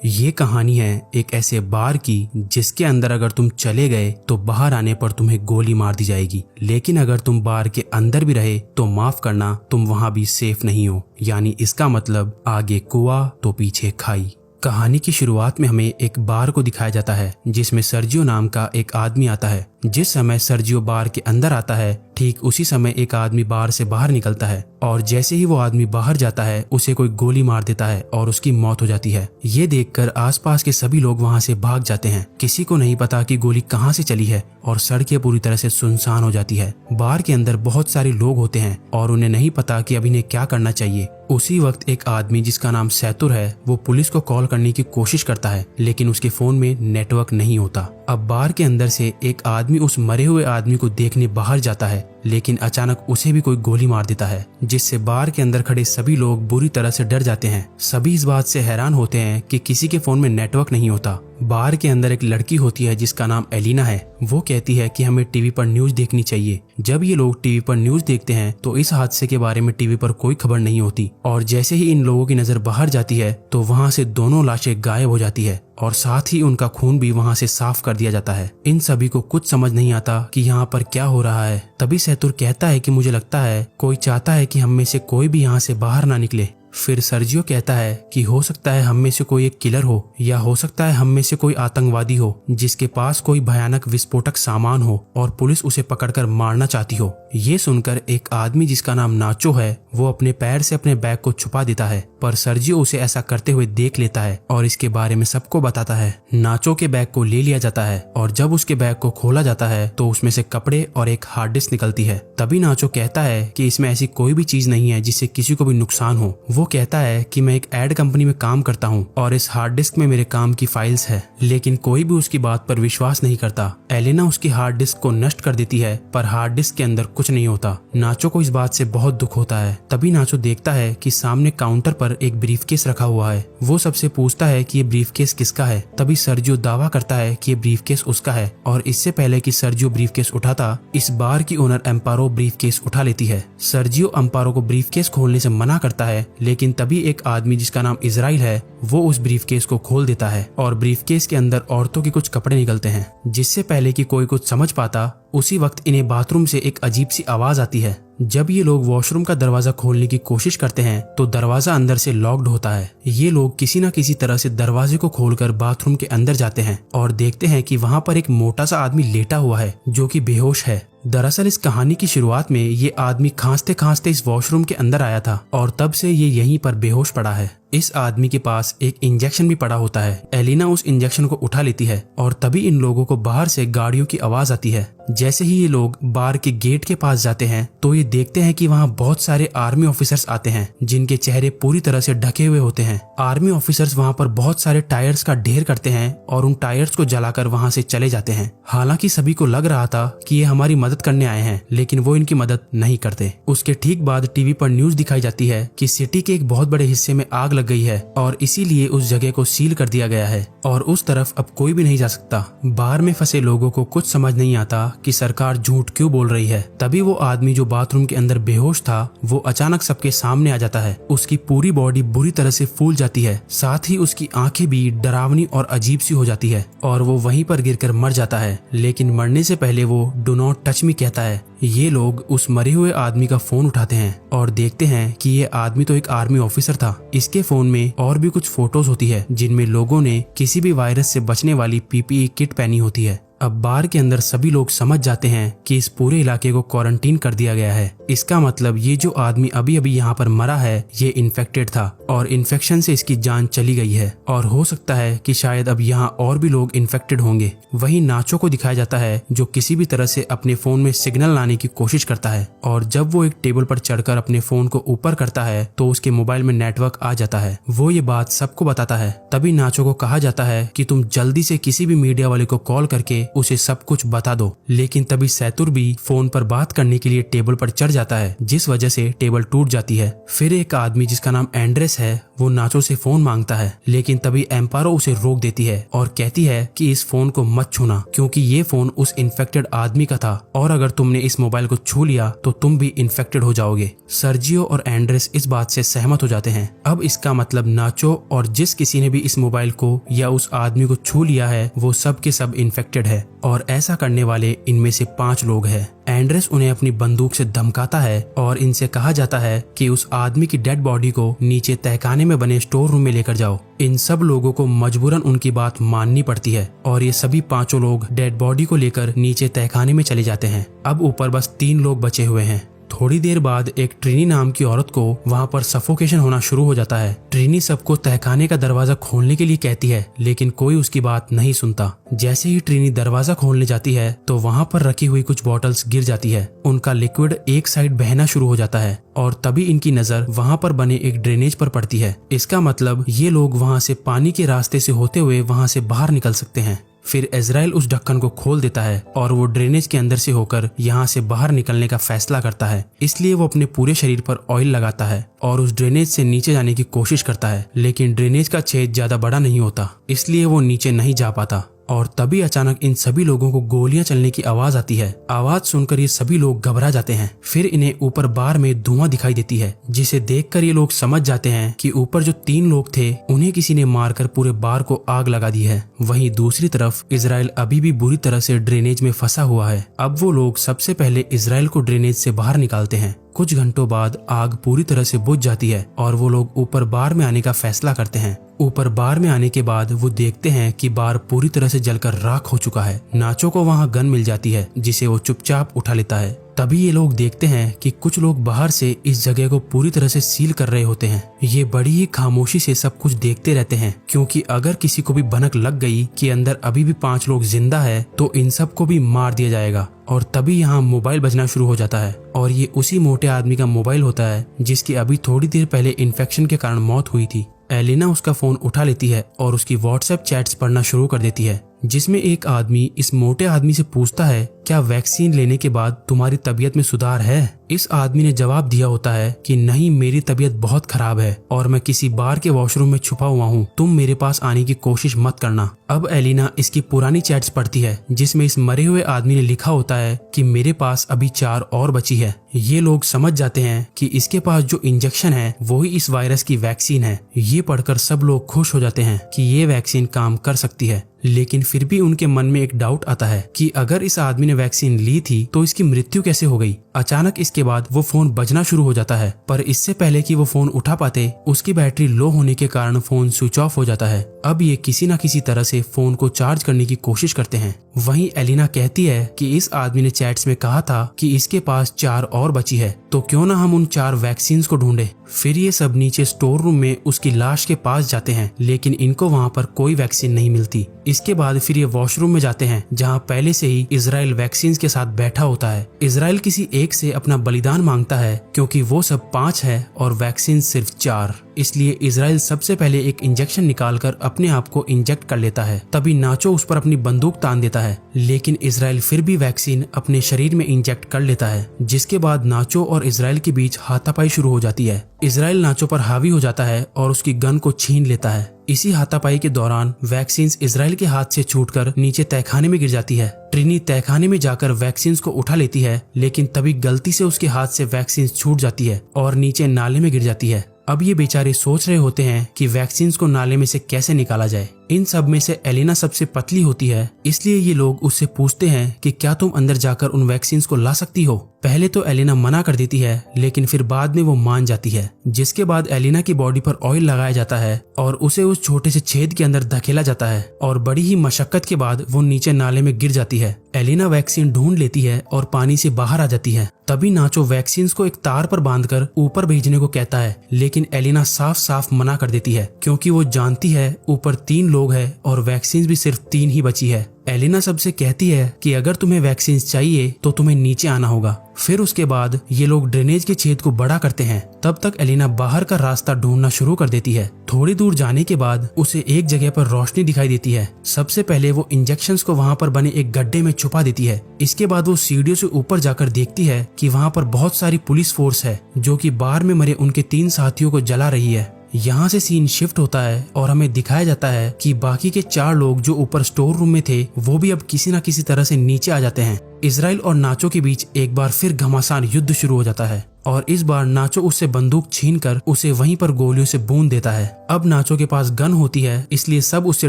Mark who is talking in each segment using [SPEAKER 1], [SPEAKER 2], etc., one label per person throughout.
[SPEAKER 1] ये कहानी है एक ऐसे बार की जिसके अंदर अगर तुम चले गए तो बाहर आने पर तुम्हें गोली मार दी जाएगी, लेकिन अगर तुम बार के अंदर भी रहे तो माफ करना, तुम वहां भी सेफ नहीं हो। यानी इसका मतलब आगे कुआं तो पीछे खाई। कहानी की शुरुआत में हमें एक बार को दिखाया जाता है जिसमें सर्जियो नाम का एक आदमी आता है। जिस समय सर्जियो बार के अंदर आता है ठीक उसी समय एक आदमी बार से बाहर निकलता है और जैसे ही वो आदमी बाहर जाता है उसे कोई गोली मार देता है और उसकी मौत हो जाती है। ये देखकर आसपास के सभी लोग वहां से भाग जाते हैं। किसी को नहीं पता कि गोली कहां से चली है और सड़कें पूरी तरह से सुनसान हो जाती है। बार के अंदर बहुत सारे लोग होते हैं और उन्हें नहीं पता कि अब इन्हें क्या करना चाहिए। उसी वक्त एक आदमी जिसका नाम सैतुर है वो पुलिस को कॉल करने की कोशिश करता है, लेकिन उसके फोन में नेटवर्क नहीं होता। अब बार के अंदर से एक आदमी उस मरे हुए आदमी को देखने बाहर जाता है, लेकिन अचानक उसे भी कोई गोली मार देता है, जिससे बार के अंदर खड़े सभी लोग बुरी तरह से डर जाते हैं। सभी इस बात से हैरान होते हैं कि किसी के फोन में नेटवर्क नहीं होता। बार के अंदर एक लड़की होती है जिसका नाम एलिना है। वो कहती है कि हमें टीवी पर न्यूज देखनी चाहिए। जब ये लोग टीवी पर न्यूज देखते हैं तो इस हादसे के बारे में टीवी पर कोई खबर नहीं होती और जैसे ही इन लोगों की नजर बाहर जाती है तो वहां से दोनों लाशें गायब हो जाती है और साथ ही उनका खून भी वहां से साफ कर दिया जाता है। इन सभी को कुछ समझ नहीं आता कि यहाँ पर क्या हो रहा है। तभी सैतुर कहता है कि मुझे लगता है कोई चाहता है कि हम में से कोई भी यहाँ से बाहर ना निकले। फिर सर्जियो कहता है कि हो सकता है हम में से कोई एक किलर हो या हो सकता है हम में से कोई आतंकवादी हो जिसके पास कोई भयानक विस्फोटक सामान हो और पुलिस उसे पकड़कर मारना चाहती हो। ये सुनकर एक आदमी जिसका नाम नाचो है वो अपने पैर से अपने बैग को छुपा देता है, पर सर्जियो उसे ऐसा करते हुए देख लेता है और इसके बारे में सबको बताता है। नाचो के बैग को ले लिया जाता है और जब उसके बैग को खोला जाता है तो उसमें से कपड़े और एक हार्ड डिस्क निकलती है। तभी नाचो कहता है कि इसमें ऐसी कोई भी चीज नहीं है जिससे किसी को भी नुकसान हो। वो कहता है कि मैं एक एड कंपनी में काम करता हूँ और इस हार्ड डिस्क में मेरे काम की फाइल्स है, लेकिन कोई भी उसकी बात पर विश्वास नहीं करता। एलिना उसकी हार्ड डिस्क को नष्ट कर देती है, पर हार्ड डिस्क के अंदर कुछ नहीं होता। नाचो को इस बात से बहुत दुख होता है। तभी नाचो देखता है कि सामने काउंटर पर एक ब्रीफकेस रखा हुआ है। वो सबसे पूछता है कि ये ब्रीफकेस किसका है। तभी सर्जियो दावा करता है कि ये ब्रीफकेस उसका है और इससे पहले कि सर्जियो ब्रीफकेस उठाता, इस बार की ओनर एम्पारो ब्रीफकेस उठा लेती है। सर्जियो एम्पारो को ब्रीफकेस खोलने से मना करता है, लेकिन तभी एक आदमी जिसका नाम इजराइल है वो उस ब्रीफकेस को खोल देता है और ब्रीफकेस के अंदर औरतों के कुछ कपड़े निकलते हैं। जिससे पहले कि कोई कुछ समझ पाता उसी वक्त इन्हें बाथरूम से एक अजीब सी आवाज आती है। जब ये लोग वॉशरूम का दरवाजा खोलने की कोशिश करते हैं तो दरवाजा अंदर से लॉक्ड होता है। ये लोग किसी न किसी तरह से दरवाजे को खोलकर बाथरूम के अंदर जाते हैं और देखते हैं कि वहाँ पर एक मोटा सा आदमी लेटा हुआ है जो कि बेहोश है। दरअसल इस कहानी की शुरुआत में ये आदमी खांसते खांसते इस वॉशरूम के अंदर आया था और तब से ये यहीं पर बेहोश पड़ा है। इस आदमी के पास एक इंजेक्शन भी पड़ा होता है। एलिना उस इंजेक्शन को उठा लेती है और तभी इन लोगों को बाहर से गाड़ियों की आवाज आती है। जैसे ही ये लोग बार के गेट के पास जाते हैं तो ये देखते हैं कि वहाँ बहुत सारे आर्मी ऑफिसर्स आते हैं जिनके चेहरे पूरी तरह से ढके हुए होते हैं। आर्मी ऑफिसर्स वहाँ पर बहुत सारे टायर्स का ढेर करते हैं और उन टायर्स को जलाकर वहाँ से चले जाते हैं। हालांकि सभी को लग रहा था कि ये हमारी मदद करने आए हैं, लेकिन वो इनकी मदद नहीं करते। उसके ठीक बाद टीवी पर न्यूज दिखाई जाती है कि सिटी के एक बहुत बड़े हिस्से में आग लग गई है और इसीलिए उस जगह को सील कर दिया गया है और उस तरफ अब कोई भी नहीं जा सकता। बार में फंसे लोगों को कुछ समझ नहीं आता कि सरकार झूठ क्यों बोल रही है। तभी वो आदमी जो बाथरूम के अंदर बेहोश था वो अचानक सबके सामने आ जाता है। उसकी पूरी बॉडी बुरी तरह से फूल जाती है, साथ ही उसकी आंखें भी डरावनी और अजीब सी हो जाती है और वो वहीं पर गिरकर मर जाता है। लेकिन मरने से पहले वो डू नॉट टच मी कहता है। ये लोग उस मरे हुए आदमी का फोन उठाते हैं और देखते हैं कि ये आदमी तो एक आर्मी ऑफिसर था। इसके फोन में और भी कुछ फोटोज होती है जिनमें लोगों ने किसी भी वायरस से बचने वाली पीपीई किट पहनी होती है। अब बार के अंदर सभी लोग समझ जाते हैं कि इस पूरे इलाके को क्वारंटीन कर दिया गया है। इसका मतलब ये जो आदमी अभी अभी यहाँ पर मरा है ये इन्फेक्टेड था और इन्फेक्शन से इसकी जान चली गई है और हो सकता है कि शायद अब यहाँ और भी लोग इन्फेक्टेड होंगे। वहीं नाचो को दिखाया जाता है जो किसी भी तरह से अपने फोन में सिग्नल लाने की कोशिश करता है और जब वो एक टेबल पर चढ़कर अपने फोन को ऊपर करता है तो उसके मोबाइल में नेटवर्क आ जाता है। वो ये बात सबको बताता है। तभी नाचो को कहा जाता है कि तुम जल्दी से किसी भी मीडिया वाले को कॉल करके उसे सब कुछ बता दो। लेकिन तभी सैतुर भी फोन पर बात करने के लिए टेबल पर चढ़ जाता है, जिस वजह से टेबल टूट जाती है। फिर एक आदमी जिसका नाम एंड्रेस है वो नाचो से फोन मांगता है, लेकिन तभी एम्पारो उसे रोक देती है और कहती है कि इस फोन को मत छूना, क्योंकि ये फोन उस इन्फेक्टेड आदमी का था और अगर तुमने इस मोबाइल को छू लिया तो तुम भी इन्फेक्टेड हो जाओगे। सर्जियो और एंड्रेस इस बात से सहमत हो जाते हैं। अब इसका मतलब नाचो और जिस किसी ने भी इस मोबाइल को या उस आदमी को छू लिया है वो सब के सब इन्फेक्टेड है और ऐसा करने वाले इनमें से 5 लोग हैं। एंड्रेस उन्हें अपनी बंदूक से धमकाता है और इनसे कहा जाता है कि उस आदमी की डेड बॉडी को नीचे तहखाने में बने स्टोर रूम में लेकर जाओ। इन सब लोगों को मजबूरन उनकी बात माननी पड़ती है और ये सभी 5 लोग डेड बॉडी को लेकर नीचे तहखाने में चले जाते हैं। अब ऊपर बस 3 लोग बचे हुए हैं। थोड़ी देर बाद एक ट्रिनी नाम की औरत को वहाँ पर सफोकेशन होना शुरू हो जाता है। ट्रिनी सबको तहखाने का दरवाजा खोलने के लिए कहती है, लेकिन कोई उसकी बात नहीं सुनता। जैसे ही ट्रिनी दरवाजा खोलने जाती है तो वहाँ पर रखी हुई कुछ बॉटल्स गिर जाती है। उनका लिक्विड एक साइड बहना शुरू हो जाता है और तभी इनकी नजर वहाँ पर बने एक ड्रेनेज पर पड़ती है। इसका मतलब ये लोग वहाँ से पानी के रास्ते से होते हुए वहाँ से बाहर निकल सकते हैं। फिर इजराइल उस ढक्कन को खोल देता है और वो ड्रेनेज के अंदर से होकर यहाँ से बाहर निकलने का फैसला करता है। इसलिए वो अपने पूरे शरीर पर ऑयल लगाता है और उस ड्रेनेज से नीचे जाने की कोशिश करता है, लेकिन ड्रेनेज का छेद ज्यादा बड़ा नहीं होता, इसलिए वो नीचे नहीं जा पाता। और तभी अचानक इन सभी लोगों को गोलियां चलने की आवाज आती है। आवाज सुनकर ये सभी लोग घबरा जाते हैं। फिर इन्हें ऊपर बार में धुआं दिखाई देती है, जिसे देखकर ये लोग समझ जाते हैं कि ऊपर जो 3 लोग थे उन्हें किसी ने मारकर पूरे बार को आग लगा दी है। वहीं दूसरी तरफ इजराइल अभी भी बुरी तरह से ड्रेनेज में फंसा हुआ है। अब वो लोग सबसे पहले इजराइल को ड्रेनेज से बाहर निकालते हैं। कुछ घंटों बाद आग पूरी तरह से बुझ जाती है और वो लोग ऊपर बार में आने का फैसला करते हैं। ऊपर बार में आने के बाद वो देखते हैं कि बार पूरी तरह से जलकर राख हो चुका है। नाचो को वहाँ गन मिल जाती है, जिसे वो चुपचाप उठा लेता है। तभी ये लोग देखते हैं कि कुछ लोग बाहर से इस जगह को पूरी तरह से सील कर रहे होते हैं। ये बड़ी ही खामोशी से सब कुछ देखते रहते हैं, क्योंकि अगर किसी को भी भनक लग गई कि अंदर अभी भी 5 लोग जिंदा है तो इन सब को भी मार दिया जाएगा। और तभी यहाँ मोबाइल बजना शुरू हो जाता है और ये उसी मोटे आदमी का मोबाइल होता है जिसकी अभी थोड़ी देर पहले इन्फेक्शन के कारण मौत हुई थी। एलिना उसका फोन उठा लेती है और उसकी व्हाट्सएप चैट्स पढ़ना शुरू कर देती है, जिसमें एक आदमी इस मोटे आदमी से पूछता है, क्या वैक्सीन लेने के बाद तुम्हारी तबीयत में सुधार है? इस आदमी ने जवाब दिया होता है कि नहीं, मेरी तबीयत बहुत खराब है और मैं किसी बार के वॉशरूम में छुपा हुआ हूँ, तुम मेरे पास आने की कोशिश मत करना। अब एलिना इसकी पुरानी चैट्स पढ़ती है, जिसमें इस मरे हुए आदमी ने लिखा होता है कि मेरे पास अभी 4 और बची है। ये लोग समझ जाते हैं कि इसके पास जो इंजेक्शन है वही इस वायरस की वैक्सीन है। ये पढ़कर सब लोग खुश हो जाते हैं कि ये वैक्सीन काम कर सकती है, लेकिन फिर भी उनके मन में एक डाउट आता है कि अगर इस आदमी ने वैक्सीन ली थी तो इसकी मृत्यु कैसे हो गई। अचानक इसके बाद वो फोन बजना शुरू हो जाता है, पर इससे पहले कि वो फोन उठा पाते उसकी बैटरी लो होने के कारण फोन स्विच ऑफ हो जाता है। अब ये किसी न किसी तरह से फोन को चार्ज करने की कोशिश करते हैं। वहीं एलिना कहती है कि इस आदमी ने चैट्स में कहा था कि इसके पास 4 और बची है, तो क्यों ना हम उन 4 वैक्सीन को ढूंढे। फिर ये सब नीचे स्टोर रूम में उसकी लाश के पास जाते हैं, लेकिन इनको वहाँ पर कोई वैक्सीन नहीं मिलती। इसके बाद फिर ये वॉशरूम में जाते हैं, जहाँ पहले से ही इजराइल वैक्सीन के साथ बैठा होता है। इजराइल किसी एक से अपना बलिदान मांगता है, क्योंकि वो सब 5 है और वैक्सीन सिर्फ 4। इसलिए इजराइल सबसे पहले एक इंजेक्शन निकालकर अपने आप को इंजेक्ट कर लेता है। तभी नाचो उस पर अपनी बंदूक तान देता है, लेकिन इजराइल फिर भी वैक्सीन अपने शरीर में इंजेक्ट कर लेता है, जिसके बाद नाचो और इजराइल के बीच हाथापाई शुरू हो जाती है। इजराइल नाचो पर हावी हो जाता है और उसकी गन को छीन लेता है। इसी हाथापाई के दौरान वैक्सीन इजराइल के हाथ से छूटकर नीचे तहखाने में गिर जाती है। ट्रिनी तहखाने में जाकर वैक्सीन को उठा लेती है, लेकिन तभी गलती से उसके हाथ से वैक्सीन छूट जाती है और नीचे नाले में गिर जाती है। अब ये बेचारे सोच रहे होते हैं कि वैक्सीन को नाले में से कैसे निकाला जाए। इन सब में से एलिना सबसे पतली होती है, इसलिए ये लोग उससे पूछते हैं कि क्या तुम अंदर जाकर उन वैक्सीन को ला सकती हो। पहले तो एलिना मना कर देती है, लेकिन फिर बाद में वो मान जाती है, जिसके बाद एलिना की बॉडी पर ऑयल लगाया जाता है और उसे उस छोटे से छेद के अंदर धकेला जाता है और बड़ी ही मशक्कत के बाद वो नीचे नाले में गिर जाती है। एलिना वैक्सीन ढूंढ लेती है और पानी से बाहर आ जाती है। तभी नाचो वैक्सीन को एक तार पर बांधकर ऊपर भेजने को कहता है, लेकिन एलिना साफ साफ मना कर देती है, क्योंकि वो जानती है ऊपर 3 लोग लोग हैं और वैक्सीन भी सिर्फ 3 ही बची है। एलिना सबसे कहती है कि अगर तुम्हें वैक्सीन चाहिए तो तुम्हें नीचे आना होगा। फिर उसके बाद ये लोग ड्रेनेज के छेद को बड़ा करते हैं। तब तक एलिना बाहर का रास्ता ढूंढना शुरू कर देती है। थोड़ी दूर जाने के बाद उसे एक जगह पर रोशनी दिखाई देती है। सबसे पहले वो इंजेक्शंस को वहाँ पर बने एक गड्ढे में छुपा देती है। इसके बाद वो सीढ़ियों से ऊपर जाकर देखती है कि वहाँ पर बहुत सारी पुलिस फोर्स है जो कि बार में मरे उनके 3 साथियों को जला रही है। यहाँ से सीन शिफ्ट होता है और हमें दिखाया जाता है कि बाकी के 4 लोग जो ऊपर स्टोर रूम में थे वो भी अब किसी न किसी तरह से नीचे आ जाते हैं। इजराइल और नाचो के बीच एक बार फिर घमासान युद्ध शुरू हो जाता है और इस बार नाचो उससे बंदूक छीनकर उसे वहीं पर गोलियों से बूंद देता है। अब नाचो के पास गन होती है इसलिए सब उससे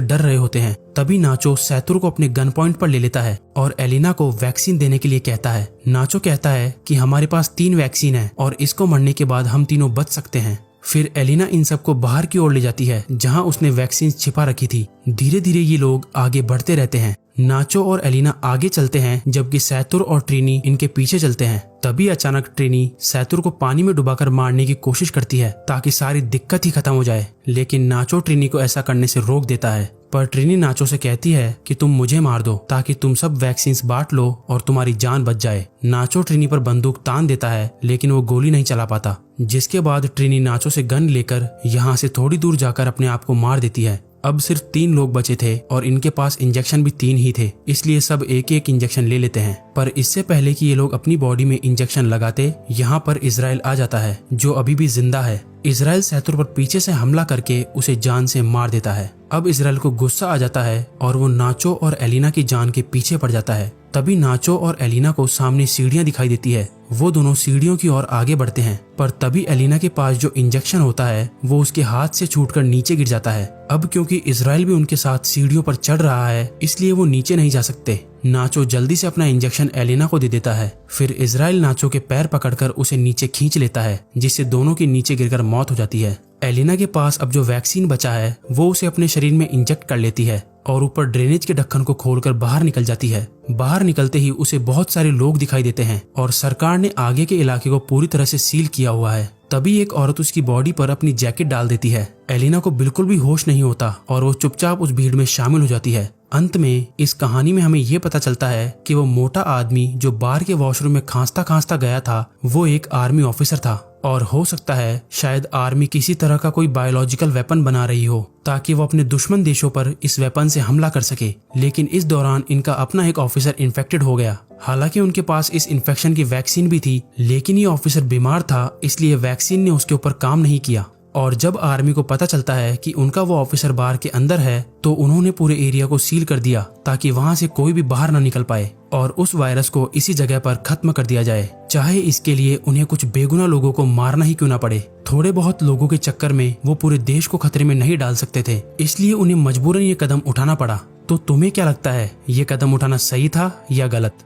[SPEAKER 1] डर रहे होते हैं। तभी नाचो सैतुर को अपने गन पॉइंट पर ले लेता है और एलिना को वैक्सीन देने के लिए कहता है। नाचो कहता है कि हमारे पास 3 वैक्सीन है और इसको मरने के बाद हम तीनों बच सकते हैं। फिर एलिना इन सबको बाहर की ओर ले जाती है जहां उसने वैक्सीन छिपा रखी थी। धीरे धीरे ये लोग आगे बढ़ते रहते हैं। नाचो और एलिना आगे चलते हैं जबकि सैतुर और ट्रिनी इनके पीछे चलते हैं। तभी अचानक ट्रिनी सैतुर को पानी में डुबाकर मारने की कोशिश करती है ताकि सारी दिक्कत ही खत्म हो जाए, लेकिन नाचो ट्रिनी को ऐसा करने से रोक देता है। पर ट्रिनी नाचो से कहती है कि तुम मुझे मार दो ताकि तुम सब वैक्सीन बांट लो और तुम्हारी जान बच जाए। नाचो ट्रिनी पर बंदूक तान देता है लेकिन वो गोली नहीं चला पाता, जिसके बाद ट्रिनी नाचो से गन लेकर यहाँ से थोड़ी दूर जाकर अपने आप को मार देती है। अब सिर्फ 3 लोग बचे थे और इनके पास इंजेक्शन भी 3 ही थे, इसलिए सब एक एक इंजेक्शन ले लेते हैं। पर इससे पहले कि ये लोग अपनी बॉडी में इंजेक्शन लगाते, यहाँ पर इजराइल आ जाता है जो अभी भी जिंदा है। इजराइल सैतुर पर पीछे से हमला करके उसे जान से मार देता है। अब इजराइल को गुस्सा आ जाता है और वो नाचो और एलिना की जान के पीछे पड़ जाता है। तभी नाचो और एलिना को सामने सीढ़ियां दिखाई देती है। वो दोनों सीढ़ियों की ओर आगे बढ़ते हैं, पर तभी एलिना के पास जो इंजेक्शन होता है वो उसके हाथ से छूटकर नीचे गिर जाता है। अब क्योंकि इजराइल भी उनके साथ सीढ़ियों पर चढ़ रहा है इसलिए वो नीचे नहीं जा सकते। नाचो जल्दी से अपना इंजेक्शन एलिना को दे देता है। फिर इजराइल नाचो के पैर पकड़कर उसे नीचे खींच लेता है, जिससे दोनों की नीचे गिरकर मौत हो जाती है। एलिना के पास अब जो वैक्सीन बचा है वो उसे अपने शरीर में इंजेक्ट कर लेती है और ऊपर ड्रेनेज के ढक्कन को खोलकर बाहर निकल जाती है। बाहर निकलते ही उसे बहुत सारे लोग दिखाई देते हैं और सरकार ने आगे के इलाके को पूरी तरह से सील किया हुआ है। तभी एक औरत उसकी बॉडी पर अपनी जैकेट डाल देती है। एलिना को बिल्कुल भी होश नहीं होता और वो चुपचाप उस भीड़ में शामिल हो जाती है। अंत में इस कहानी में हमें ये पता चलता है कि वो मोटा आदमी जो बार के वॉशरूम में खांसता खांसता गया था वो एक आर्मी ऑफिसर था और हो सकता है शायद आर्मी किसी तरह का कोई बायोलॉजिकल वेपन बना रही हो ताकि वो अपने दुश्मन देशों पर इस वेपन से हमला कर सके। लेकिन इस दौरान इनका अपना एक ऑफिसर इन्फेक्टेड हो गया। हालांकि उनके पास इस इन्फेक्शन की वैक्सीन भी थी, लेकिन ये ऑफिसर बीमार था इसलिए वैक्सीन ने उसके ऊपर काम नहीं किया। और जब आर्मी को पता चलता है कि उनका वो ऑफिसर बार के अंदर है तो उन्होंने पूरे एरिया को सील कर दिया ताकि वहां से कोई भी बाहर न निकल पाए और उस वायरस को इसी जगह पर खत्म कर दिया जाए, चाहे इसके लिए उन्हें कुछ बेगुनाह लोगों को मारना ही क्यों ना पड़े। थोड़े बहुत लोगों के चक्कर में वो पूरे देश को खतरे में नहीं डाल सकते थे, इसलिए उन्हें मजबूरन ये कदम उठाना पड़ा। तो तुम्हें क्या लगता है, ये कदम उठाना सही था या गलत?